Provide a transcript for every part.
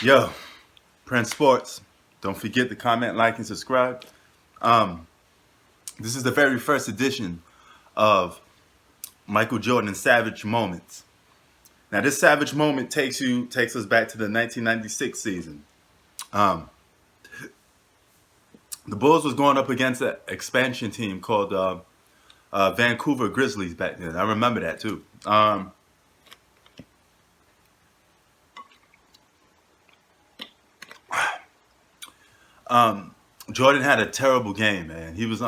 Yo, Prince Sports. Don't forget to comment, like, and subscribe. Um, this is the very first edition of Michael Jordan's Savage Moments. Now, this savage moment takes us back to the 1996 season. Um, the Bulls was going up against an expansion team called Vancouver Grizzlies back then. I remember that too. Jordan had a terrible game, man. He was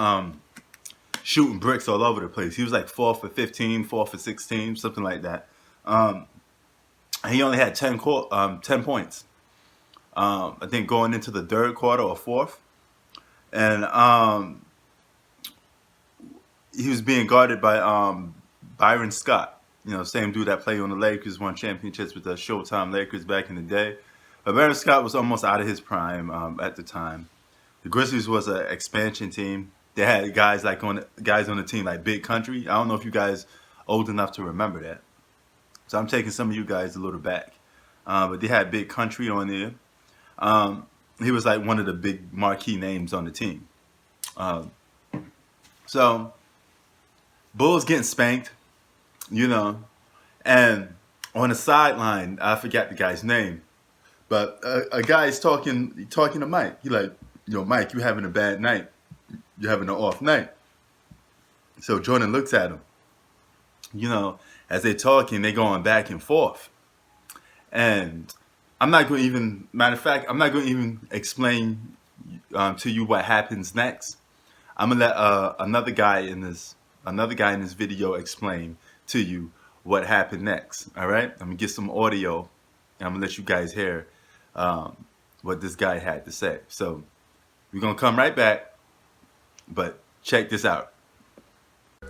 shooting bricks all over the place. He was like 4 for 15, 4 for 16, something like that. Um, he only had 10 points. I think going into the third quarter or fourth, and he was being guarded by Byron Scott. You know, same dude that played on the Lakers, won championships with the Showtime Lakers back in the day. But Byron Scott was almost out of his prime at the time. The Grizzlies was an expansion team. They had guys on the team like Big Country. I don't know if you guys old enough to remember that. So I'm taking some of you guys a little back. But they had Big Country on there. He was like one of the big marquee names on the team. Um, so Bulls getting spanked, you know, and on the sideline, I forgot the guy's name, but a guy's talking to Mike. He like, Mike, you having a bad night. You're having an off night. So Jordan looks at him. As they're talking, they're going back and forth. And matter of fact, I'm not going to even explain to you what happens next. I'm gonna let another guy in this video explain to you what happened next. All right, I'm gonna get some audio, and I'm gonna let you guys hear what this guy had to say. So we're gonna come right back, but check this out.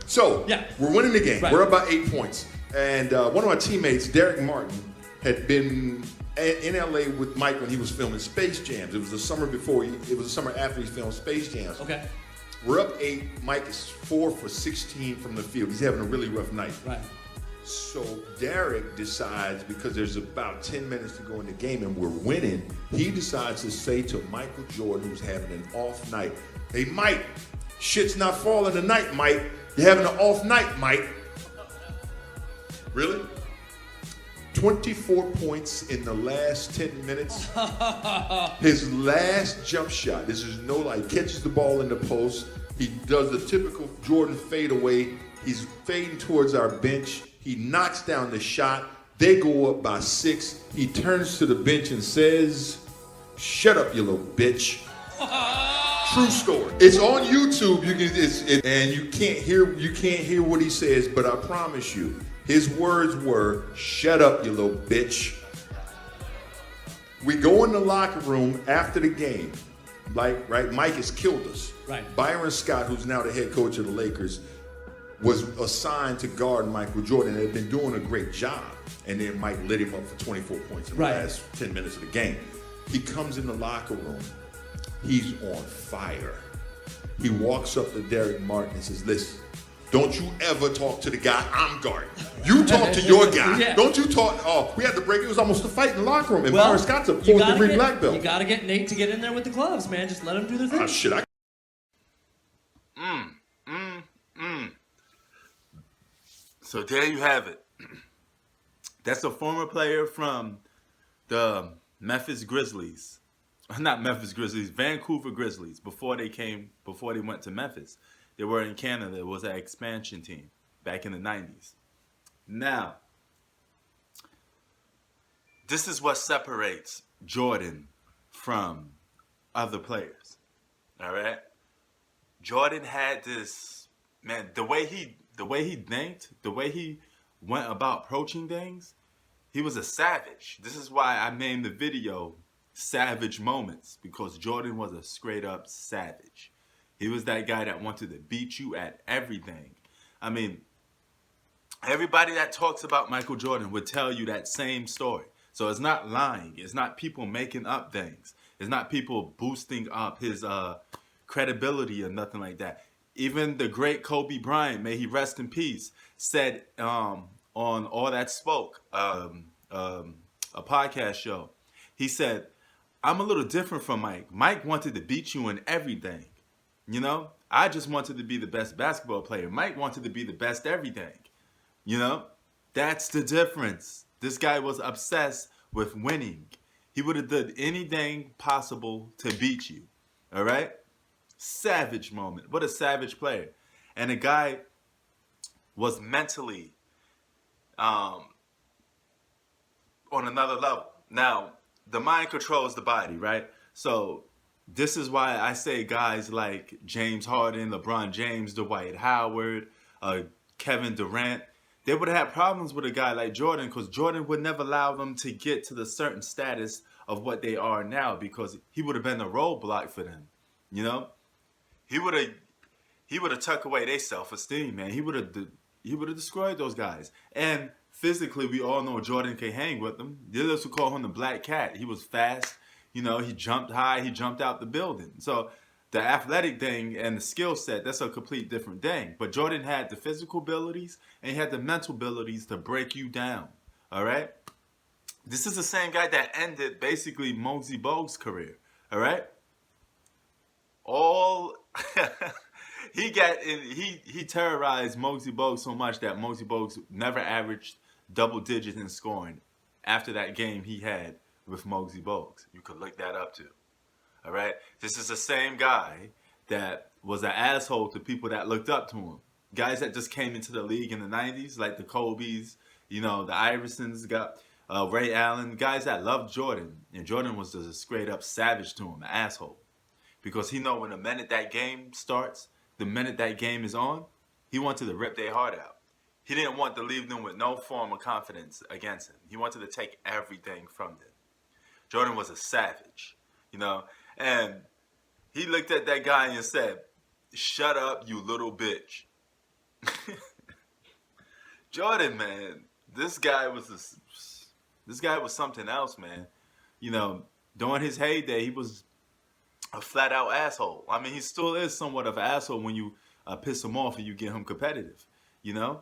So, we're winning the game. Right. We're up by 8 points. And one of our teammates, Derek Martin, had been in LA with Mike when he was filming Space Jams. It was the summer after he filmed Space Jams. Okay. We're up 8. Mike is 4 for 16 from the field. He's having a really rough night. Right. So Derek decides, because there's about 10 minutes to go in the game and we're winning, he decides to say to Michael Jordan, who's having an off night, "Hey, Mike, shit's not falling tonight, Mike. You're having an off night, Mike." Really? 24 points in the last 10 minutes. His last jump shot, this is catches the ball in the post. He does the typical Jordan fadeaway. He's fading towards our bench. He knocks down the shot. They go up by 6. He turns to the bench and says, "Shut up, you little bitch." True story. It's on YouTube. You can't hear what he says, but I promise you, his words were, "Shut up, you little bitch." We go in the locker room after the game. Mike has killed us. Right. Byron Scott, who's now the head coach of the Lakers, was assigned to guard Michael Jordan and had been doing a great job. And then Mike lit him up for 24 points in the last 10 minutes of the game. He comes in the locker room. He's on fire. He walks up to Derek Martin and says, "Listen, don't you ever talk to the guy I'm guarding. You talk to your guy. Yeah. Don't you talk." Oh, we had to break. It was almost a fight in the locker room. And Byron Scott's a 4th-degree black belt. You got to get Nate to get in there with the gloves, man. Just let him do their thing. So there you have it. That's a former player from the Memphis Grizzlies. Not Memphis Grizzlies, Vancouver Grizzlies. Before they went to Memphis. They were in Canada. It was an expansion team back in the 90s. Now, this is what separates Jordan from other players. All right? Jordan had this, man, the way he think, the way he went about approaching things, he was a savage. This is why I named the video Savage Moments, because Jordan was a straight up savage. He was that guy that wanted to beat you at everything. I mean, everybody that talks about Michael Jordan would tell you that same story. So it's not lying. It's not people making up things. It's not people boosting up his credibility or nothing like that. Even the great Kobe Bryant, may he rest in peace, said on All That Spoke, a podcast show, He said, I'm a little different from Mike. Mike wanted to beat you in everything. You know, I just wanted to be the best basketball player. Mike wanted to be the best everything. You know, that's the difference. This guy was obsessed with winning. He would have done anything possible to beat you. All right? Savage moment. What a savage player. And the guy was mentally um, on another level. Now, the mind controls the body, right? So this is why I say guys like James Harden, LeBron James, Dwight Howard, Kevin Durant, they would have had problems with a guy like Jordan because Jordan would never allow them to get to the certain status of what they are now because he would have been a roadblock for them. You know, he would have tucked away their self esteem, man. He would have destroyed those guys. And physically, we all know Jordan can hang with them. The others would call him the Black Cat. He was fast. You know, he jumped high. He jumped out the building. So the athletic thing and the skill set, that's a complete different thing. But Jordan had the physical abilities and he had the mental abilities to break you down. All right? This is the same guy that ended basically Mosey Bogues' career. All right? All he terrorized Mosey Bogues so much that Mosey Bogues never averaged double digits in scoring after that game he had with Mosey Bogues. You could look that up too. All right? This is the same guy that was an asshole to people that looked up to him. Guys that just came into the league in the 90s, like the Kobe's, you know, the Iversons, got Ray Allen, guys that loved Jordan. And Jordan was just a straight up savage to him, an asshole. Because he know when the minute that game starts, the minute that game is on, he wanted to rip their heart out. He didn't want to leave them with no form of confidence against him. He wanted to take everything from them. Jordan was a savage, you know, and he looked at that guy and said, "Shut up, you little bitch." Jordan, man, this guy was something else, man. You know, during his heyday, he was a flat out asshole. I mean, he still is somewhat of an asshole when you piss him off and you get him competitive, you know?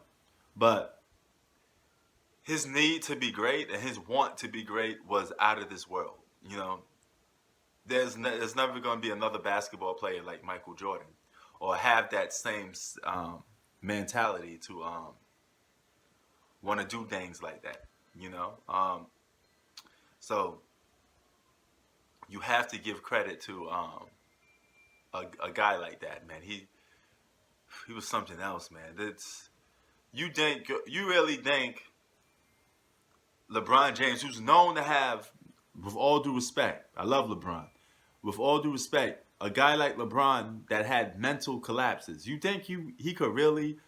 But his need to be great and his want to be great was out of this world, you know? There's never going to be another basketball player like Michael Jordan or have that same mentality to want to do things like that, you know? So you have to give credit to a guy like that, man. He was something else, man. You really think LeBron James, who's known to have, with all due respect, I love LeBron, with all due respect, a guy like LeBron that had mental collapses, you think he could really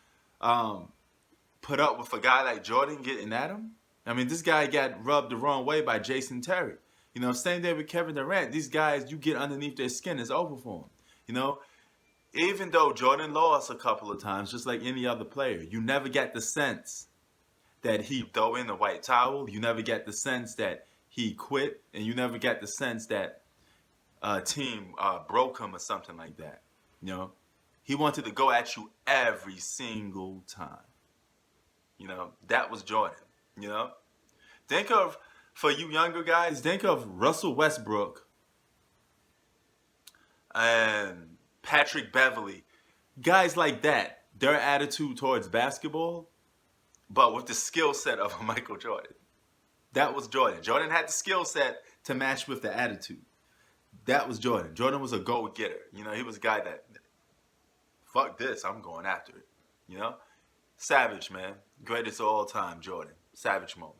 put up with a guy like Jordan getting at him? I mean, this guy got rubbed the wrong way by Jason Terry. You know, same day with Kevin Durant. These guys, you get underneath their skin, it's over for them. You know, even though Jordan lost a couple of times, just like any other player, you never get the sense that he throw in the white towel. You never get the sense that he quit, and you never get the sense that a team broke him or something like that. You know, he wanted to go at you every single time. You know, that was Jordan. You know, think of, for you younger guys, think of Russell Westbrook and Patrick Beverly. Guys like that, their attitude towards basketball, but with the skill set of a Michael Jordan. That was Jordan. Jordan had the skill set to match with the attitude. That was Jordan. Jordan was a go-getter. You know, he was a guy that, fuck this, I'm going after it. You know? Savage, man. Greatest of all time, Jordan. Savage moment.